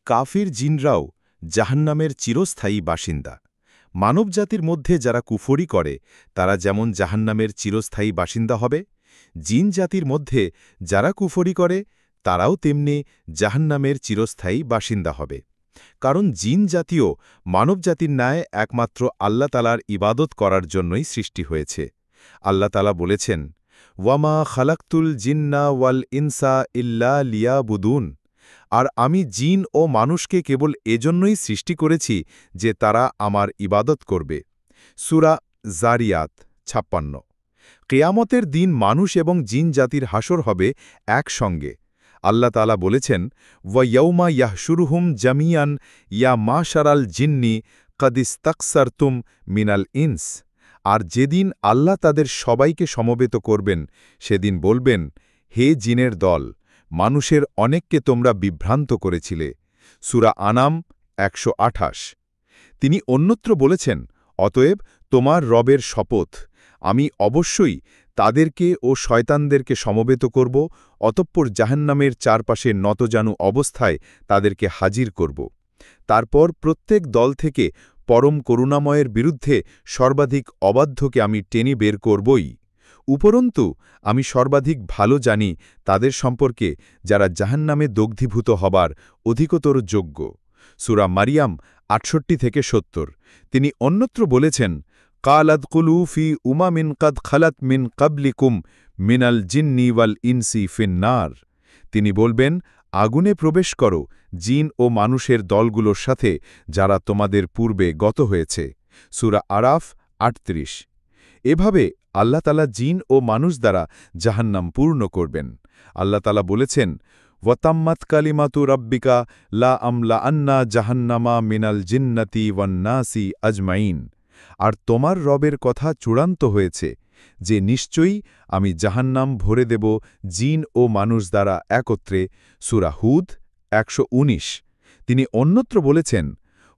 কাফির জিনরাও জাহান্নামের চিরস্থায়ী বাসিন্দা। মানবজাতির মধ্যে যারা কুফরি করে তারা যেমন জাহান্নামের চিরস্থায়ী বাসিন্দা হবে, জিন জাতির মধ্যে যারা কুফরি করে তারাও তেমনি জাহান্নামের চিরস্থায়ী বাসিন্দা হবে। কারণ জিন জাতীয় মানবজাতির ন্যায় একমাত্র আল্লাহ তালার ইবাদত করার জন্যই সৃষ্টি হয়েছে। আল্লাহ তালা বলেছেন, ওয়ামা খালাক্তুল জিন্না ওয়াল ইনসা ইল্লা লিয়াবুদুন, আর আমি জিন ও মানুষকে কেবল এজন্যই সৃষ্টি করেছি যে তারা আমার ইবাদত করবে। সূরা জারিয়াত ৫৬। কিয়ামতের দিন মানুষ এবং জিন জাতির হাসর হবে একসঙ্গে। আল্লাহ তাআলা বলেছেন, ওয়াইয়াউমা ইয়াহশুরুহুম জামিয়ান ইয়া মাশারাল জিন্নি কদ ইসতাকসারতুম মিনাল ইনস, আর যেদিন আল্লাহ তাদের সবাইকে সমবেত করবেন সেদিন বলবেন, হে জিনের দল, মানুষের অনেককে তোমরা বিভ্রান্ত করেছিলে। সূরা আনাম ১২৮। তিনি অন্যত্র বলেছেন, অতএব তোমার রবের শপথ, আমি অবশ্যই তাদেরকে ও শয়তানদেরকে সমবেত করব, অতঃপর জাহান্নামের চারপাশে নতজানু অবস্থায় তাদেরকে হাজির করব। তারপর প্রত্যেক দল থেকে পরম করুণাময়ের বিরুদ্ধে সর্বাধিক অবাধ্যকে আমি টেনে বের করবই। উপরন্তু আমি সর্বাধিক ভালো জানি তাদের সম্পর্কে যারা জাহান্নামে দগ্ধীভূত হবার অধিকতর যোগ্য। সূরা মারিয়াম ৬৮-৭০। তিনি অন্যত্র বলেছেন, কালাদ কুলু ফি উমামিন কাদ খালাত মিন কাবলিকুম মিনাল জিন্নি ওয়াল ইনসি ফিন্নার। তিনি বলবেন, আগুনে প্রবেশ করো জিন ও মানুষের দলগুলোর সাথে যারা তোমাদের পূর্বে গত হয়েছে। সূরা আরাফ ৩৮। এভাবে আল্লাহ তাআলা জিন ও মানুষ দ্বারা জাহান্নাম পূর্ণ করবেন। আল্লাহ তাআলা বলেছেন, ওয়াতাম্মাত কালিমাতু রাব্বিকা লা আমলা আন্না জাহান্নামা মিনাল জিন্নাতি ওয়ান নাসি আজমাইন। আর তোমার রবের কথা চূড়ান্ত হয়েছে যে নিশ্চয়ই আমি জাহান্নাম ভরে দেব জিন ও মানুষ দ্বারা একত্রে। সূরা হুদ ১১৯। তিনি অন্যত্র বলেছেন,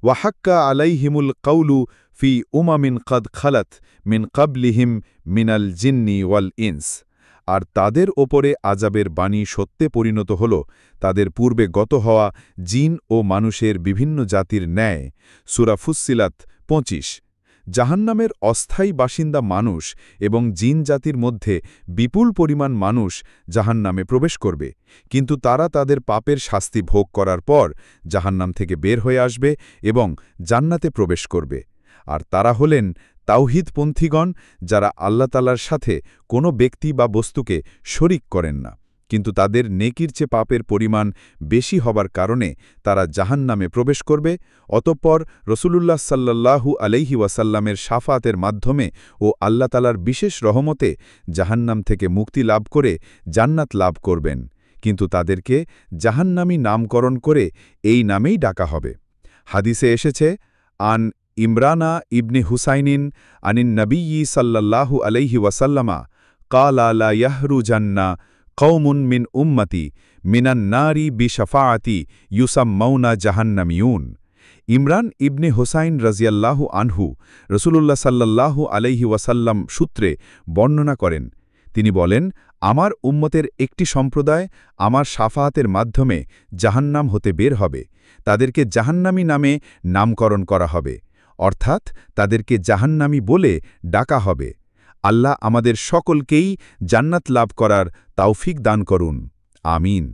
ওয়াহাক্কা আলাইহিমুল কাউলু ফি উমামিন কদ খালাত মিন কাবলিহিম মিনাল জিন্নি ওয়াল ইনস। আর তাদের ওপরে আযাবের বাণী সত্যে পরিণত হল তাদের পূর্বে গত হওয়া জিন ও মানুষের বিভিন্ন জাতির ন্যায়। সূরা ফুসসিলাত ২৫। জাহান্নামের অস্থায়ী বাসিন্দা মানুষ এবং জিন জাতির মধ্যে বিপুল পরিমাণ মানুষ জাহান্নামে প্রবেশ করবে, কিন্তু তারা তাদের পাপের শাস্তি ভোগ করার পর জাহান্নাম থেকে বের হয়ে আসবে এবং জান্নাতে প্রবেশ করবে। আর তারা হলেন তাওহীদপন্থীগণ, যারা আল্লাহ তাআলার সাথে কোনো ব্যক্তি বা বস্তুকে শরিক করেন না, কিন্তু তাদের নেকির চেয়ে পাপের পরিমাণ বেশি হবার কারণে তারা জাহান্নামে প্রবেশ করবে। অতঃপর রসুলুল্লাহ সাল্লাল্লাহু আলাইহি ওয়াসাল্লামের শাফাতের মাধ্যমে ও আল্লাহ তাআলার বিশেষ রহমতে জাহান্নাম থেকে মুক্তি লাভ করে জান্নাত লাভ করবেন, কিন্তু তাদেরকে জাহান্নামী নামকরণ করে এই নামেই ডাকা হবে। হাদিসে এসেছে, আন ইমরানা ইবনে হুসাইনিন আনিন নবিয়্যি সাল্লাল্লাহু আলাইহি ওয়াসাল্লামা ক্বালা লা ইয়াহরুজান্না কওমুন মিন উম্মতি মিনান নারি বিশাফাআতি ইউসাম্মাউনা জাহান্নামিয়ুন। ইমরান ইবনে হোসাইন রাজিয়াল্লাহু আনহু রসুলুল্লাহ সাল্লাল্লাহু আলাইহি ওয়াসাল্লাম সূত্রে বর্ণনা করেন, তিনি বলেন, আমার উম্মতের একটি সম্প্রদায় আমার শাফাআতের মাধ্যমে জাহান্নাম হতে বের হবে, তাদেরকে জাহান্নামী নামে নামকরণ করা হবে, অর্থাৎ তাদেরকে জাহান্নামী বলে ডাকা হবে। আল্লাহ আমাদের সকলকেই জান্নাত লাভ করার তৌফিক দান করুন। আমিন।